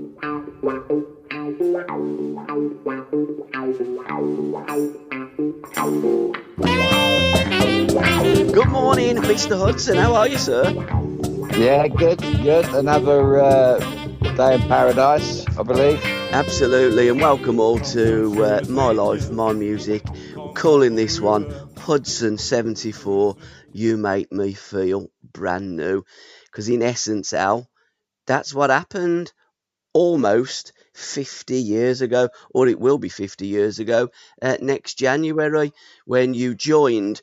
Good morning, Mr. Hudson. How are you, sir? Yeah, good, good. Another day in paradise, I believe. Absolutely, and welcome all to My Life, My Music. We're calling this one Hudson 74. You make me feel brand new. Because in essence, Al, that's what happened almost 50 years ago, or it will be 50 years ago, next January, when you joined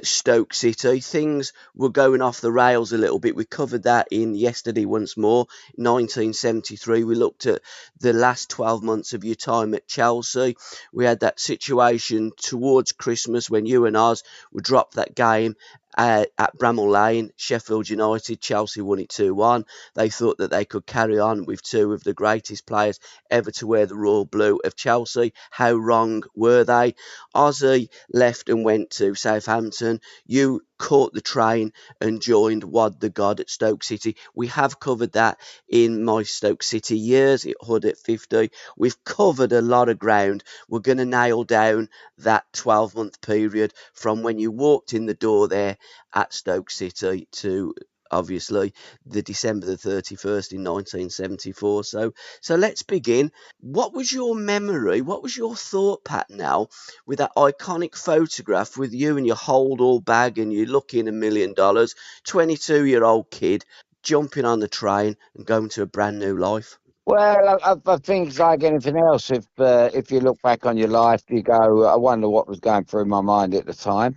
Stoke City. Things were going off the rails a little bit. We covered that in Yesterday Once More, 1973. We looked at the last 12 months of your time at Chelsea. We had that situation towards Christmas when you and Oz would drop that game at Bramall Lane, Sheffield United. Chelsea won it 2-1. They thought that they could carry on with two of the greatest players ever to wear the royal blue of Chelsea. How wrong were they? Ozzy left and went to Southampton. You caught the train and joined Wad the God at Stoke City. We have covered that in my Stoke City years at Hood at 50. We've covered a lot of ground. We're going to nail down that 12-month period from when you walked in the door there at Stoke City to obviously the December the 31st in 1974. So let's begin. What was your memory? What was your thought pattern now with that iconic photograph with you and your hold all bag and you looking $1,000,000, 22-year-old kid jumping on the train and going to a brand new life? Well, I think it's like anything else. If you look back on your life, you go, I wonder what was going through my mind at the time.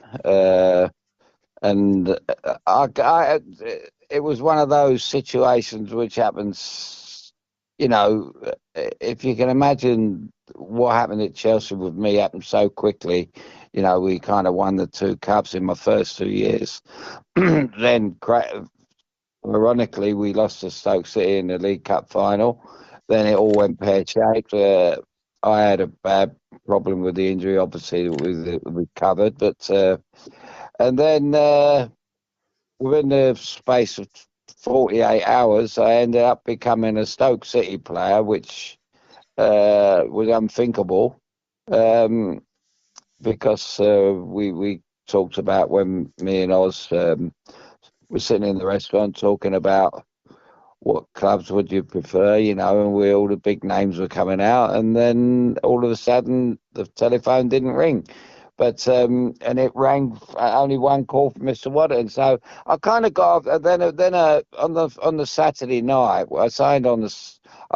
And it was one of those situations which happens, if you can imagine what happened at Chelsea with me happened so quickly. We kind of won the two cups in my first 2 years. Then, ironically, we lost to Stoke City in the League Cup final. Then it all went pear-shaped. I had a bad problem with the injury, obviously, we recovered. But and then within the space of 48 hours, I ended up becoming a Stoke City player, which was unthinkable. Because we talked about when me and Oz were sitting in the restaurant talking about what clubs would you prefer, and all the big names were coming out, and then all of a sudden the telephone didn't ring. But and it rang only one call from Mr. Waddington. So I kind of got off. Then on the Saturday night, I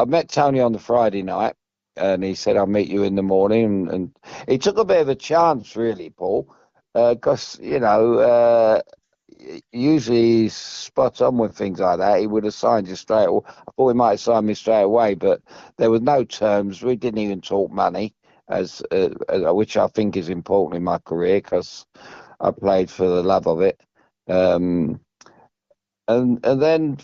met Tony on the Friday night, and he said, I'll meet you in the morning. And he took a bit of a chance, really, Paul, because, usually he's spot on with things like that. He would have signed you straight away. I thought he might have signed me straight away, but there was no terms. We didn't even talk money, which I think is important in my career because I played for the love of it. And then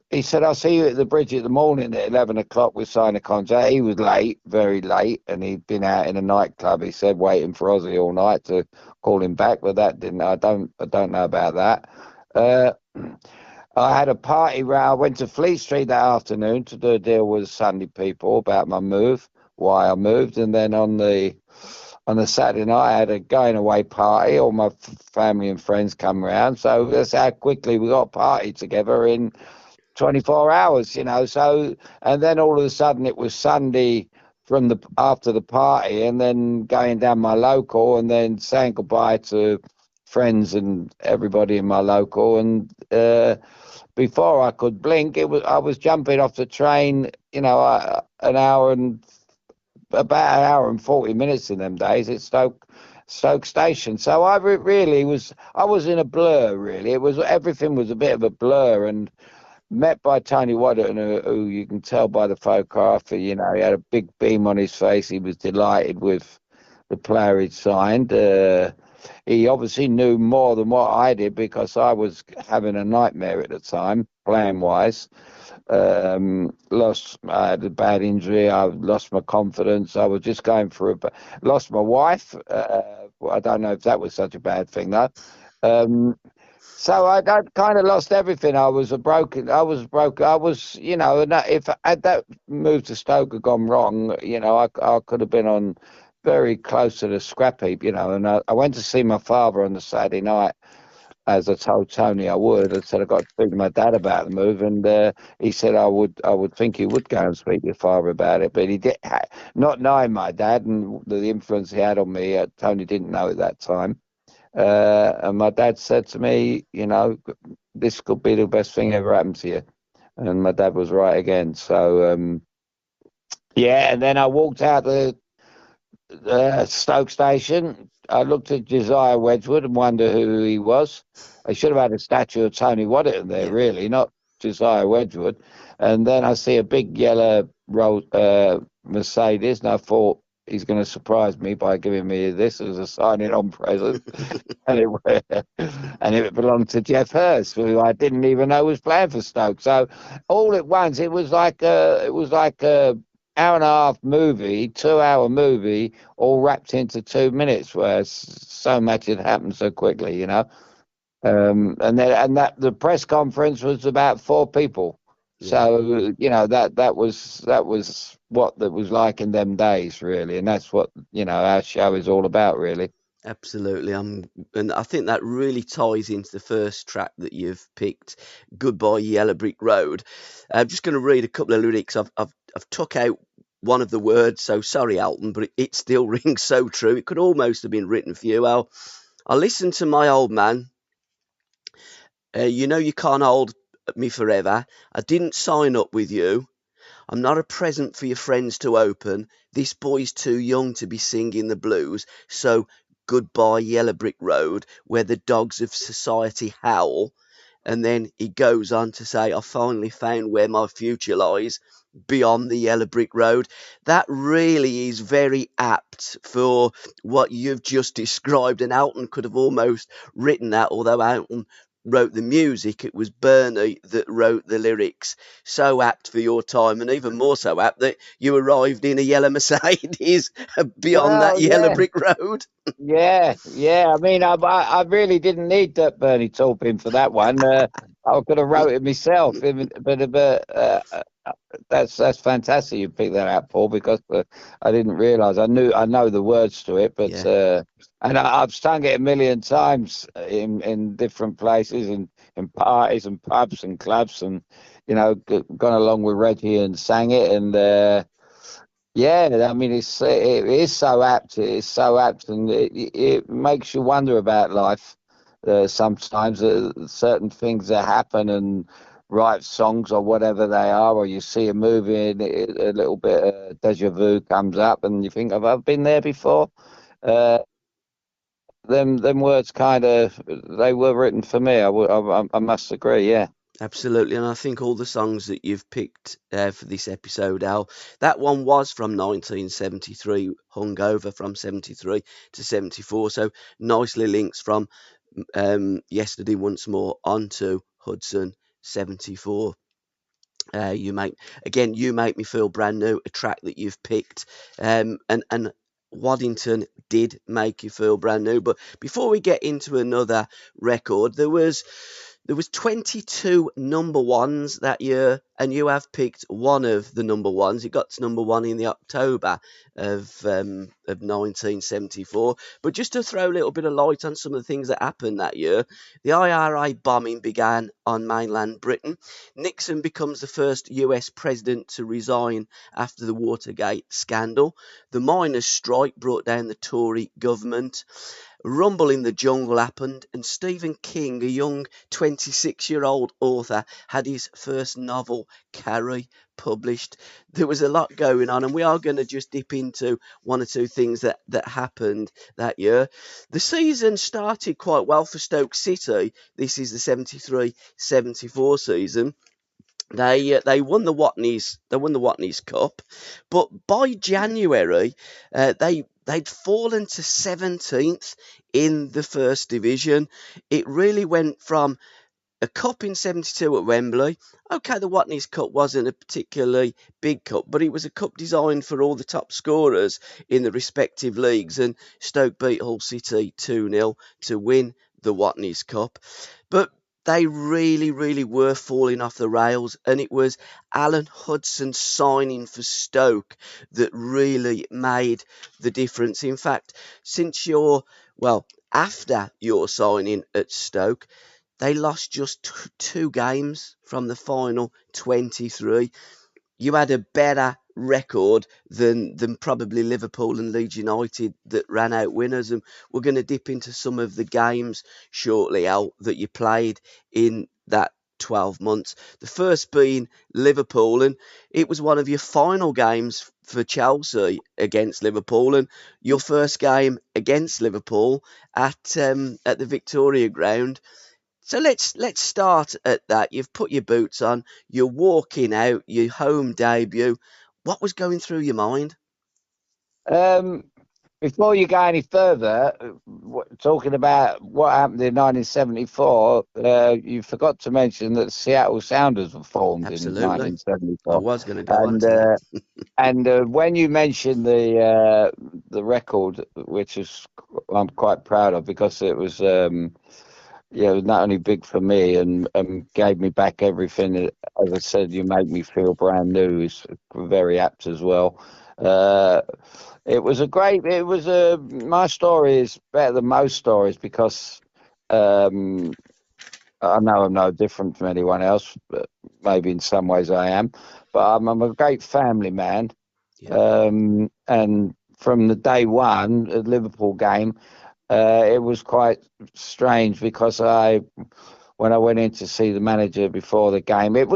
he said, I'll see you at the bridge in the morning at 11 o'clock. We signed a contract. He was late, very late, and he'd been out in a nightclub, he said, waiting for Ozzy all night to call him back, but that didn't. I don't know about that. I had a party I went to Fleet Street that afternoon to do a deal with Sunday people about my move, why I moved, and then on the Saturday night I had a going away party. All my family and friends come around, so that's how quickly we got a party together in 24 hours, So, and then all of a sudden it was Sunday after the party, and then going down my local, and then saying goodbye to friends and everybody in my local. And before I could blink, I was jumping off the train. About an hour and 40 minutes in them days at Stoke Station. So I was in a blur, really. Everything was a bit of a blur, and met by Tony Waddington, who you can tell by the photograph, he had a big beam on his face. He was delighted with the player he'd signed. He obviously knew more than what I did because I was having a nightmare at the time, playing-wise. I had a bad injury. I lost my confidence. I was just going through lost my wife. I don't know if that was such a bad thing, though. So I'd kind of lost everything. I was broken. I was, and if had that move to Stoke had gone wrong, I could have been on very close to the scrap heap, And I went to see my father on the Saturday night, as I told Tony I would. I said I got to speak to my dad about the move, and he said I would think he would go and speak to your father about it, but he did, not knowing my dad and the influence he had on me. Tony didn't know at that time. And my dad said to me, this could be the best thing ever happened to you. And my dad was right again. So, yeah, and then I walked out the Stoke station. I looked at Josiah Wedgwood and wondered who he was. I should have had a statue of Tony Waddington there, Yeah. really, not Josiah Wedgwood. And then I see a big yellow Mercedes, and I thought he's going to surprise me by giving me this as a signing on present. And it belonged to Jeff Hurst, who I didn't even know was playing for Stoke. So all at once, it was like a hour and a half movie, 2 hour movie, all wrapped into 2 minutes, where so much had happened so quickly. And that the press conference was about four people. Yeah. So that was what that was like in them days, really, and that's what our show is all about, really. Absolutely. And I think that really ties into the first track that you've picked, Goodbye Yellow Brick Road. I'm just going to read a couple of lyrics. I've took out one of the words, so sorry, Alton, but it still rings so true. It could almost have been written for you, Al. I listened to my old man. You know you can't hold me forever. I didn't sign up with you. I'm not a present for your friends to open. This boy's too young to be singing the blues. So goodbye, Yellow Brick Road, where the dogs of society howl. And then he goes on to say, I finally found where my future lies, beyond the Yellow Brick Road. That really is very apt for what you've just described. And Alton could have almost written that, although Alton wrote the music, it was Bernie that wrote the lyrics. So apt for your time, and even more so apt that you arrived in a yellow Mercedes beyond that Well, yellow yeah. brick road. Yeah, yeah. I mean, I really didn't need that Bernie Taupin for that one. I could have wrote it myself. That's fantastic. You picked that out, Paul, because I didn't realise. I know the words to it, but Yeah, and I've sung it a million times in different places and in parties and pubs and clubs, and gone along with Reggie and sang it, and. Yeah, I mean, it is so apt. It is so apt, and it makes you wonder about life. Sometimes certain things that happen and write songs or whatever they are, or you see a movie and a little bit of deja vu comes up, and you think, "Have I been there before?" Uh, them words kind of they were written for me. I must agree. Yeah. absolutely. And I think all the songs that you've picked for this episode, Al, that one was from 1973, hung over from 73 to 74. So nicely links from yesterday once more onto Hudson 74. You make me feel brand new. A track that you've picked, and Waddington did make you feel brand new. But before we get into another record, there was 22 number ones that year, and you have picked one of the number ones. It got to number one in the October of 1974. But just to throw a little bit of light on some of the things that happened that year, the IRA bombing began on mainland Britain. Nixon becomes the first US president to resign after the Watergate scandal. The miners' strike brought down the Tory government. Rumble in the Jungle happened, and Stephen King, a young 26-year-old author, had his first novel, Carrie, published. There was a lot going on, and we are going to just dip into one or two things that happened that year. The season started quite well for Stoke City. This is the 73-74 season. They won the Watneys Cup, but by January they'd fallen to 17th in the first division. It really went from a cup in 72 at Wembley. Okay, the Watneys Cup wasn't a particularly big cup, but it was a cup designed for all the top scorers in the respective leagues, and Stoke beat Hull City 2-0 to win the Watney's Cup. But they really, really were falling off the rails, and it was Alan Hudson signing for Stoke that really made the difference. In fact, since after your signing at Stoke, they lost just two games from the final 23. You had a better record than probably Liverpool and Leeds United that ran out winners. And we're going to dip into some of the games shortly out that you played in that 12 months. The first being Liverpool, and it was one of your final games for Chelsea against Liverpool, and your first game against Liverpool at the Victoria Ground. So let's start at that. You've put your boots on, you're walking out, your home debut. What was going through your mind? Um, Before you go any further, talking about what happened in 1974, you forgot to mention that Seattle Sounders were formed in Absolutely. I 1974, was going to go on and to that. when you mentioned the record, which is I'm quite proud of because it was it was not only big for me and gave me back everything. As I said, you made me feel brand new is very apt as well. Uh, it was a great. It was a. My story is better than most stories because um, I know I'm no different from anyone else. But maybe in some ways I am, but I'm a great family man. Yeah, And from the day one Liverpool game, it was quite strange because when I went in to see the manager before the game, it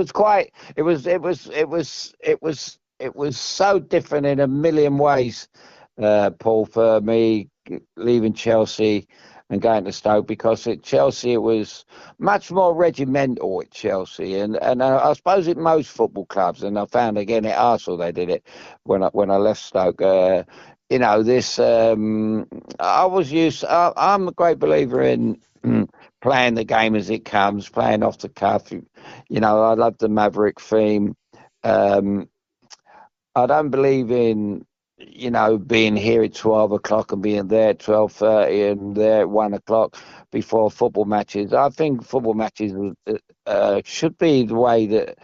was so different in a million ways, Paul, for me leaving Chelsea and going to Stoke because at Chelsea it was much more regimental at Chelsea and I suppose at most football clubs, and I found again at Arsenal they did it when I left Stoke. This I was used. I'm a great believer in playing the game as it comes, playing off the cuff. I love the Maverick theme. Um, I don't believe in, being here at 12 o'clock and being there at 12:30 and there at 1 o'clock before football matches. I think football matches should be the way that,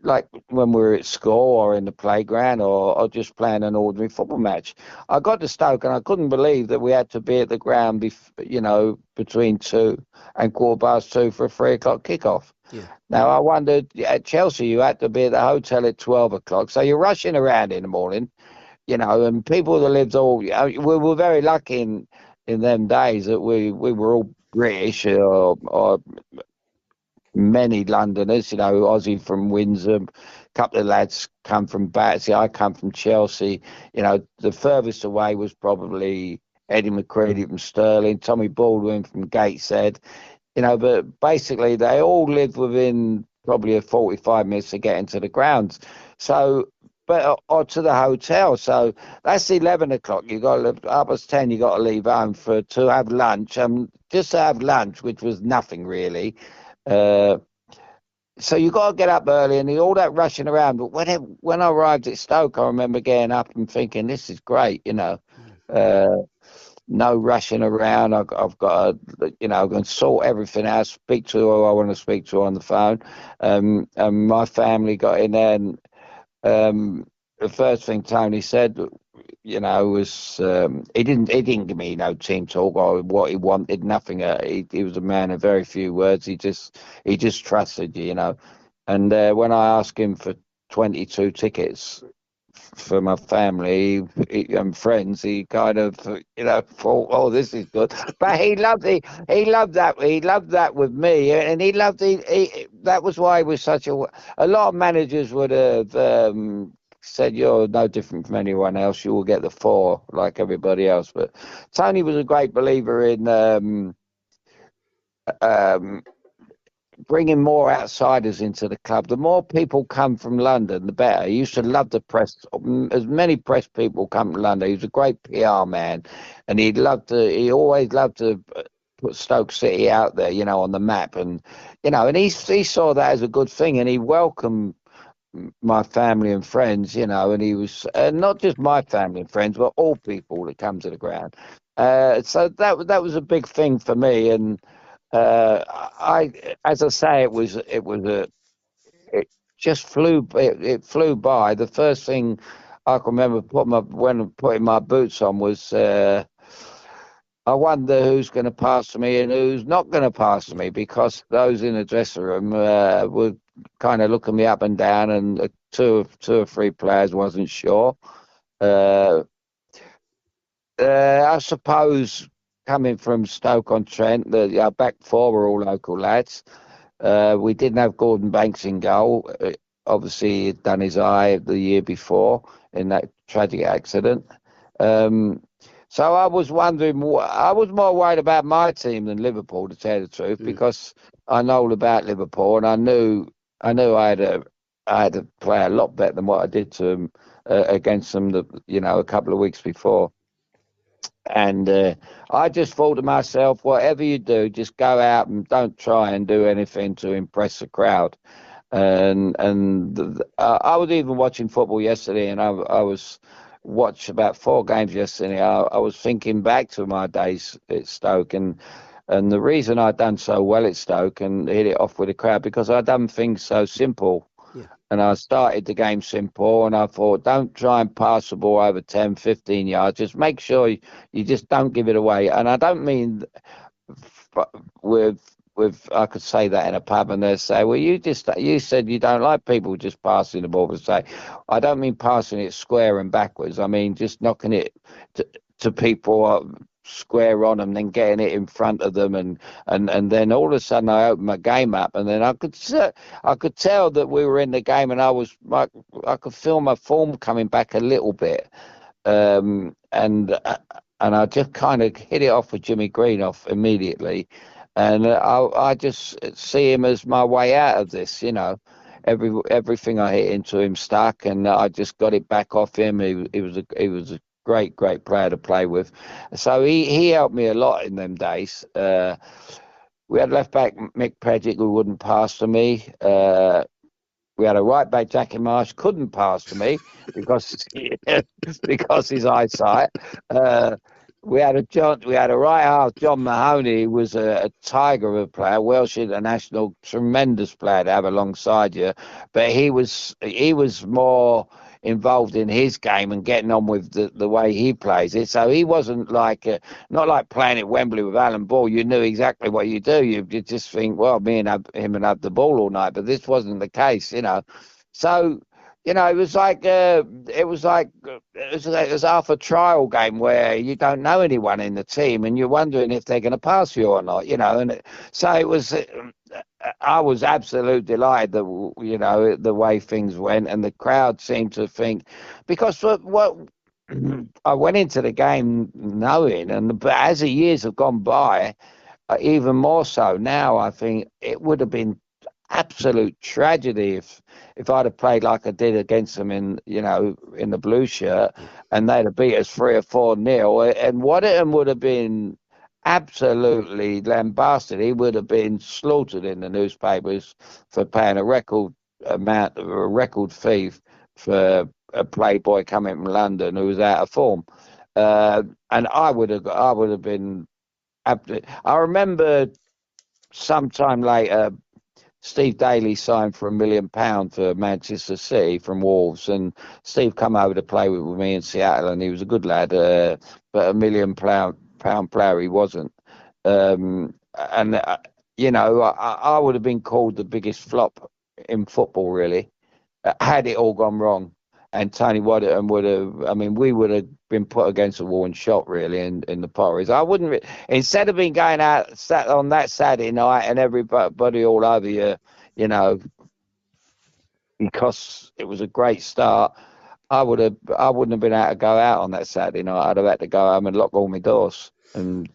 like when we were at school or in the playground or just playing an ordinary football match. I got to Stoke and I couldn't believe that we had to be at the ground, between 2 and 2:15 for a 3 o'clock kickoff. yeah, Now, I wondered at Chelsea, you had to be at the hotel at 12 o'clock. So you're rushing around in the morning, and people that lived we were very lucky in them days that we were all British or many Londoners, Ozzy from Windsor, a couple of lads come from Battersea, I come from Chelsea. The furthest away was probably Eddie McCready from Stirling, Tommy Baldwin from Gateshead, but basically they all lived within probably a 45 minutes to get into the grounds. So, or to the hotel. So that's 11 o'clock. You got to, up as 10, you got to leave home to have lunch. Just to have lunch, which was nothing really. Uh, so you got to get up early and all that rushing around. But when I arrived at Stoke, I remember getting up and thinking, this is great. mm, Uh, no rushing around. I've got to, I'm going to sort everything out, speak to who I want to speak to on the phone. And my family got in there and the first thing Tony said, was he didn't give me no team talk or what he wanted, nothing. He was a man of very few words. He just trusted you. And when I asked him for 22 tickets for my family and friends, he kind of thought, oh, this is good. But he loved that with me, and that was why he was such a lot of managers would have said you're no different from anyone else, you will get the four like everybody else. But Tony was a great believer in um, bringing more outsiders into the club. The more people come from London, the better. He used to love the press. As many press people come to London. He was a great PR man, and he always loved to put Stoke City out there, on the map, and he saw that as a good thing, and he welcomed my family and friends, and he was not just my family and friends, but all people that come to the ground. So that was a big thing for me, and as I say, it just it flew by. The first thing I can remember when putting my boots on was. I wonder who's going to pass to me and who's not going to pass to me, because those in the dressing room were kind of looking me up and down, and two or three players wasn't sure. Uh, I suppose coming from Stoke-on-Trent, our back four were all local lads. We didn't have Gordon Banks in goal. Obviously, he'd done his eye the year before in that tragic accident. Um, so I was wondering, I was more worried about my team than Liverpool, to tell the truth, Mm. because I know all about Liverpool, and I knew I had to play a lot better than what I did to them against them, a couple of weeks before. And I just thought to myself, whatever you do, just go out and don't try and do anything to impress the crowd. And I was even watching football yesterday, and I was watched about four games yesterday. I was thinking back to my days at Stoke, and the reason I done so well at Stoke and hit it off with the crowd, because I done things so simple. Yeah. And I started the game simple, and I thought, don't try and pass the ball over 10, 15 yards. Just make sure you just don't give it away. And I don't mean with I could say that in a pub, and they say, well, you said you don't like people just passing the ball. To say, I don't mean passing it square and backwards. I mean just knocking it to people square on them, then getting it in front of them, and then all of a sudden I opened my game up, and then I could tell that we were in the game, and I could feel my form coming back a little bit, um, and uh, and I just kind of hit it off with Jimmy Green off immediately, and I just see him as my way out of this. Everything I hit into him stuck, and I just got it back off him. He was a great player to play with, so he helped me a lot in them days. We had left back Mick Paget, who wouldn't pass to me. We had a right back, Jackie Marsh, couldn't pass to me because because his eyesight. Uh, we had a right half, John Mahoney, who was a tiger of a player, Welsh international, tremendous player to have alongside you. But he was more involved in his game and getting on with the way he plays it. So he wasn't like not like playing at Wembley with Alan Ball. You knew exactly what you do. You just think, well, me and him and have the ball all night. But this wasn't the case. So it was half a trial game where you don't know anyone in the team, and you're wondering if they're going to pass you or not. So it was. I was absolutely delighted that the way things went, and the crowd seemed to think, because what I went into the game knowing, but as the years have gone by, even more so now, I think it would have been absolute tragedy if I'd have played like I did against them in the blue shirt, Yeah. and they'd have beat us 3 or 4-0, and Waddington would have been absolutely lambasted. He would have been slaughtered in the newspapers for paying a record fee for a playboy coming from London who was out of form. And I would have been. I remember sometime later, Steve Daly signed for £1 million for Manchester City from Wolves, and Steve come over to play with me in Seattle, and he was a good lad, but £1 million player he wasn't. And I would have been called the biggest flop in football, really, had it all gone wrong. And Tony Waddington would have, I mean, we would have been put against the wall and shot, really, in the Porries. I wouldn't, instead of being going out sat on that Saturday night and everybody all over you, you know, because it was a great start, I wouldn't have been able to go out on that Saturday night. I'd have had to go home and lock all my doors and,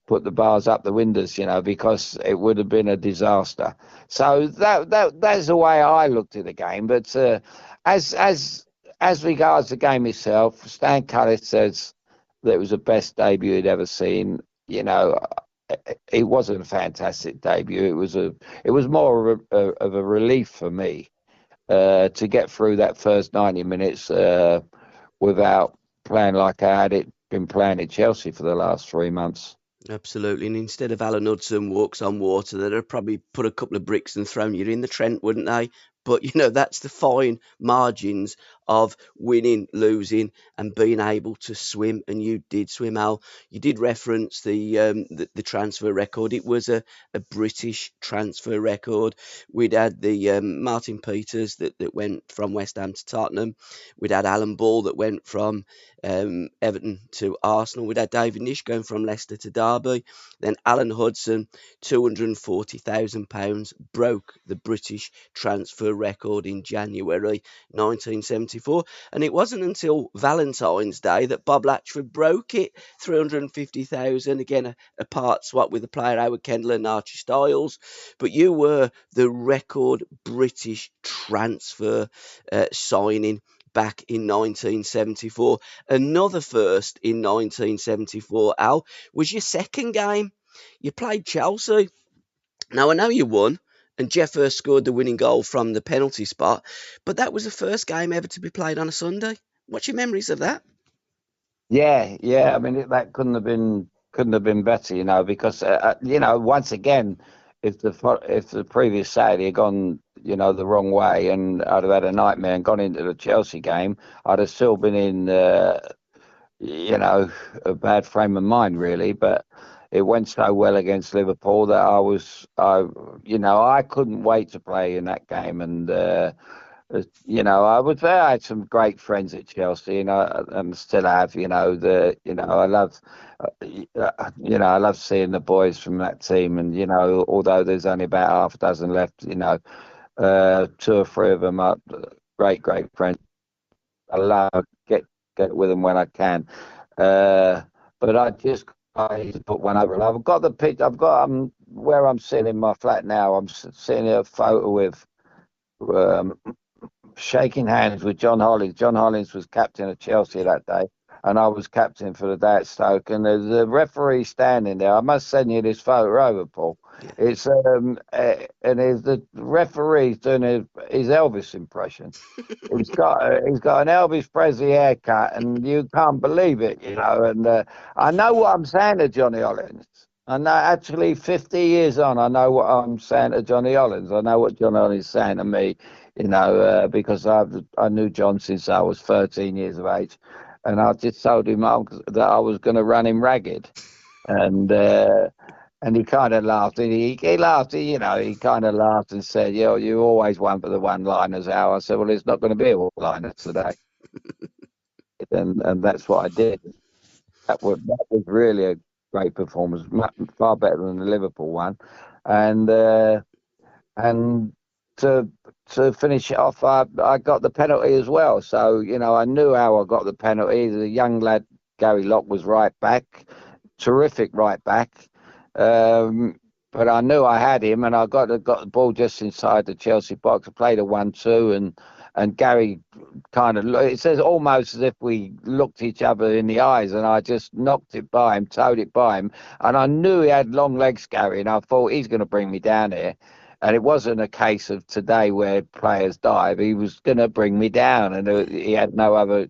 put the bars up the windows, because it would have been a disaster. So that's the way I looked at the game. But as as as regards the game itself, Stan Cullis says that it was the best debut he'd ever seen. It wasn't a fantastic debut. It was more of a relief for me, to get through that first 90 minutes without playing like I had it been playing at Chelsea for the last 3 months. Absolutely. And instead of Alan Hudson walks on water, they'd have probably put a couple of bricks and thrown you in the Trent, wouldn't they? But that's the fine margins of winning, losing, and being able to swim. And you did swim, Al. You did reference the transfer record. It was a British transfer record. We'd had the Martin Peters that went from West Ham to Tottenham. We'd had Alan Ball that went from Everton to Arsenal. We'd had David Nish going from Leicester to Derby. Then Alan Hudson, £240,000, broke the British transfer record in January 1974. And it wasn't until Valentine's Day that Bob Latchford broke it, 350,000. Again, a part swap with the player Howard Kendall and Archie Styles. But you were the record British transfer signing back in 1974. Another first in 1974, Al, was your second game. You played Chelsea. Now, I know you won, and Jeff Hurst scored the winning goal from the penalty spot, but that was the first game ever to be played on a Sunday. What's your memories of that? Yeah, yeah. I mean, that couldn't have been better, because once again, if the previous Saturday had gone, the wrong way, and I'd have had a nightmare and gone into the Chelsea game, I'd have still been in, a bad frame of mind, really. But it went so well against Liverpool that I couldn't wait to play in that game, and I was there. I had some great friends at Chelsea, and still have. I love seeing the boys from that team, and although there's only about half a dozen left, two or three of them are great, great friends. I love get with them when I can, but I to put one over. I've got the pic. I've got where I'm sitting in my flat now. I'm sitting in a photo with. Um, Shaking hands with John Hollins. John Hollins was captain of Chelsea that day, and I was captain for the day at Stoke. And there's the referee standing there. I must send you this photo over, Paul. Yeah. It's and there's the referee doing his Elvis impression. He's got an Elvis Presley haircut, and you can't believe it, And I know what I'm saying to Johnny Hollins. I know, actually, 50 years on, I know what I'm saying to Johnny Hollins. I know what Johnny Hollins is saying to me, because I knew John since I was 13 years of age, and I just told him that I was going to run him ragged, and he kind of laughed. And he laughed, he kind of laughed and said, you always one for the one-liners, Al. I said, well, it's not going to be a one-liner today, and that's what I did. That was really a great performance, far better than the Liverpool one, and and to to finish it off, I got the penalty as well. So I knew how I got the penalty. The young lad Gary Locke was right back, terrific right back. Um, but I knew I had him, and I got the ball just inside the Chelsea box. I played a 1-2, and Gary kind of, it says almost as if we looked each other in the eyes, and I just knocked it by him, towed it by him, and I knew he had long legs, Gary, and I thought he's going to bring me down here. And it wasn't a case of today where players dive. He was going to bring me down, and he had no other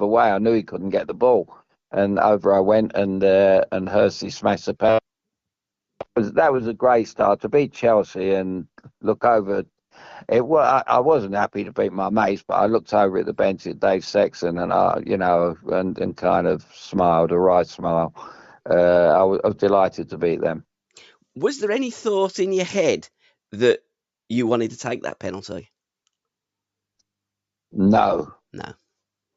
way. I knew he couldn't get the ball, and over I went, and Hursty smashed the penalty. That was a great start to beat Chelsea and look over. I wasn't happy to beat my mates, but I looked over at the bench at Dave Sexton, and and kind of smiled, a right smile. I was delighted to beat them. Was there any thought in your head that you wanted to take that penalty? No, No.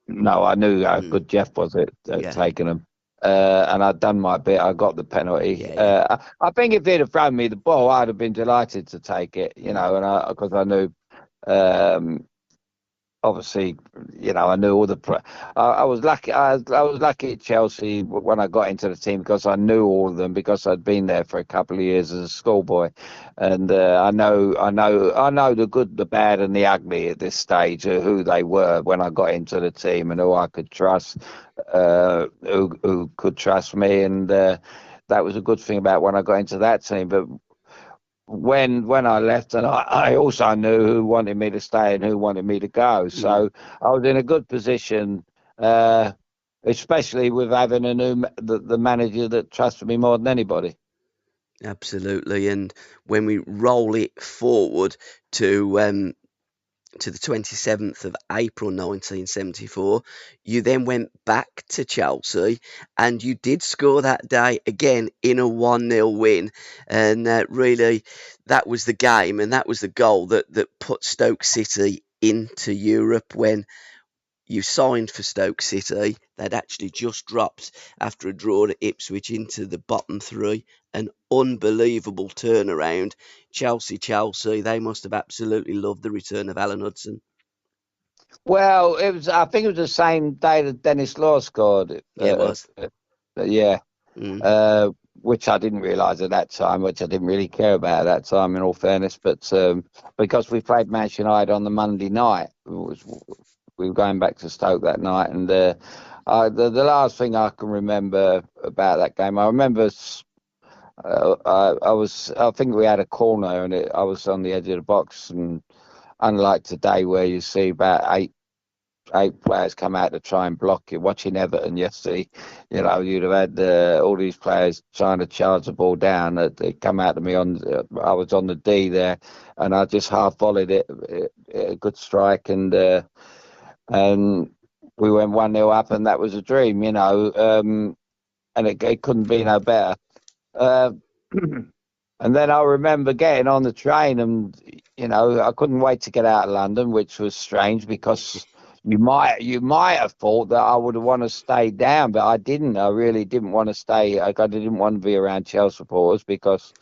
no, I knew how Mm, good Jeff was at yeah. taking them. And I'd done my bit. I got the penalty. Yeah. Yeah. I think if he'd have thrown me the ball, I'd have been delighted to take it, Mm, and because I knew, um, obviously, I knew all I was lucky. I was lucky at Chelsea when I got into the team because I knew all of them because I'd been there for a couple of years as a schoolboy, and I know the good, the bad, and the ugly at this stage of who they were when I got into the team and who I could trust, who could trust me, and that was a good thing about when I got into that team. But when I left, and I also knew who wanted me to stay and who wanted me to go. Mm, So I was in a good position, uh, especially with having the manager that trusted me more than anybody. absolutely. And when we roll it forward to the 27th of April 1974. You then went back to Chelsea and you did score that day again in a 1-0 win. And really, that was the game and that was the goal that put Stoke City into Europe when you signed for Stoke City. They'd actually just dropped after a draw at Ipswich into the bottom three. An unbelievable turnaround. Chelsea, they must have absolutely loved the return of Alan Hudson. Well, it was. I think it was the same day that Dennis Law scored. Yeah, it was. Yeah, Mm, uh, which I didn't realise at that time, which I didn't really care about at that time, in all fairness. But because we played Manchester United on the Monday night, we were going back to Stoke that night, and the last thing I can remember about that game, I remember I think we had a corner, and I was on the edge of the box, and unlike today where you see about eight players come out to try and block it. Watching Everton yesterday, you'd have had all these players trying to charge the ball down. They come out to me I was on the D there, and I just half volleyed it, a good strike, and we went 1-0 up, and that was a dream, and it couldn't be no better. Uh, And then I remember getting on the train, and I couldn't wait to get out of London, which was strange because you might have thought that I would want to stay down, but I didn't. I really didn't want to stay. I didn't want to be around Chelsea supporters because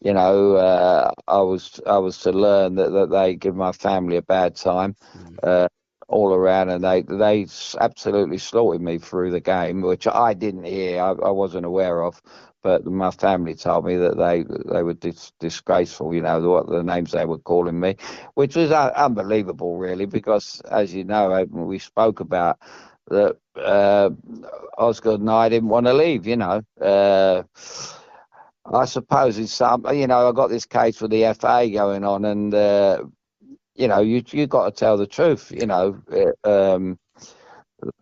I was to learn that they give my family a bad time. mm, Uh, all around, and they absolutely slaughtered me through the game, which I didn't hear. I wasn't aware of, but my family told me that they were disgraceful. What the names they were calling me, which was unbelievable, really, because as you know, we spoke about that. Osgood and I didn't want to leave. I suppose it's some. I got this case with the FA going on, and you got to tell the truth.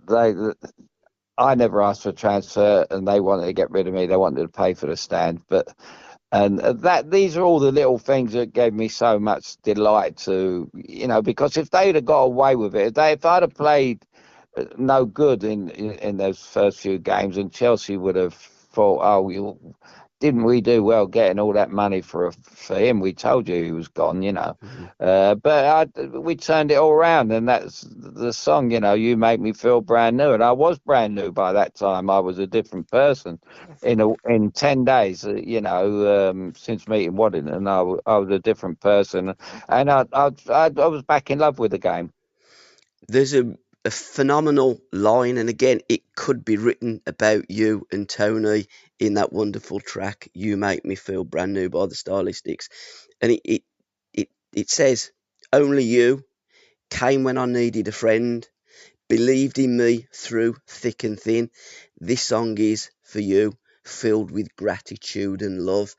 They I never asked for a transfer, and they wanted to get rid of me. They wanted to pay for the stand, but and that these are all the little things that gave me so much delight to because if they'd have got away with it, if I'd have played no good in those first few games, and Chelsea would have thought, oh, didn't we do well getting all that money for him? We told you he was gone, mm. but we turned it all around, and that's the song. You make me feel brand new, and I was brand new by that time. I was a different person in 10 days. Since meeting Waddington, I was a different person, and I was back in love with the game. There's a phenomenal line, and again, it could be written about you and Tony in that wonderful track, You Make Me Feel Brand New by the Stylistics. And it says, Only you came when I needed a friend, believed in me through thick and thin. This song is for you, filled with gratitude and love.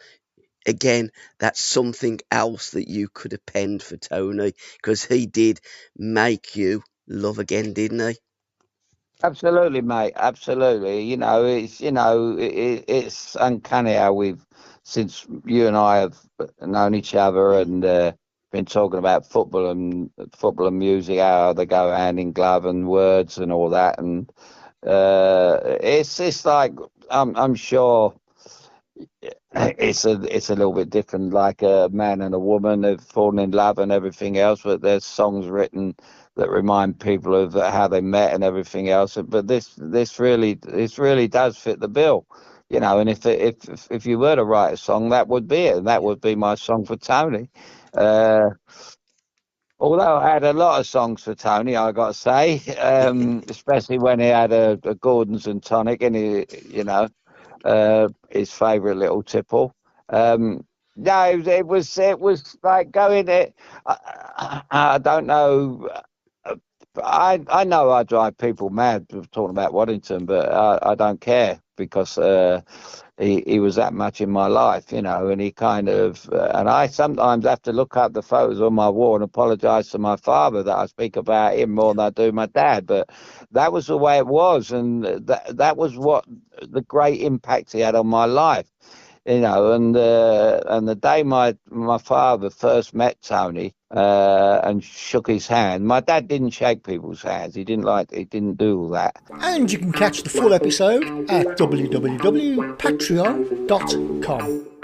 Again, that's something else that you could have penned for Tony because he did make you love again, didn't he? Absolutely, mate. Absolutely. It's uncanny how since you and I have known each other Mm, and been talking about football and music, how they go hand in glove and words and all that, and it's like I'm sure it's a little bit different, like a man and a woman have fallen in love and everything else, but there's songs written that remind people of how they met and everything else. But this really does fit the bill, And if you were to write a song, that would be it, and that yeah. would be my song for Tony. Uh, Although I had a lot of songs for Tony, I got to say, especially when he had a Gordon's and tonic, and his favourite little tipple. No, it was like going it. I don't know. I know I drive people mad with talking about Waddington, but I don't care. because he was that much in my life, and he kind of, and I sometimes have to look up the photos on my wall and apologise to my father that I speak about him more than I do my dad. But that was the way it was, and that was what the great impact he had on my life. And the day my father first met Tony and shook his hand, my dad didn't shake people's hands. He didn't do all that. And you can catch the full episode at www.patreon.com.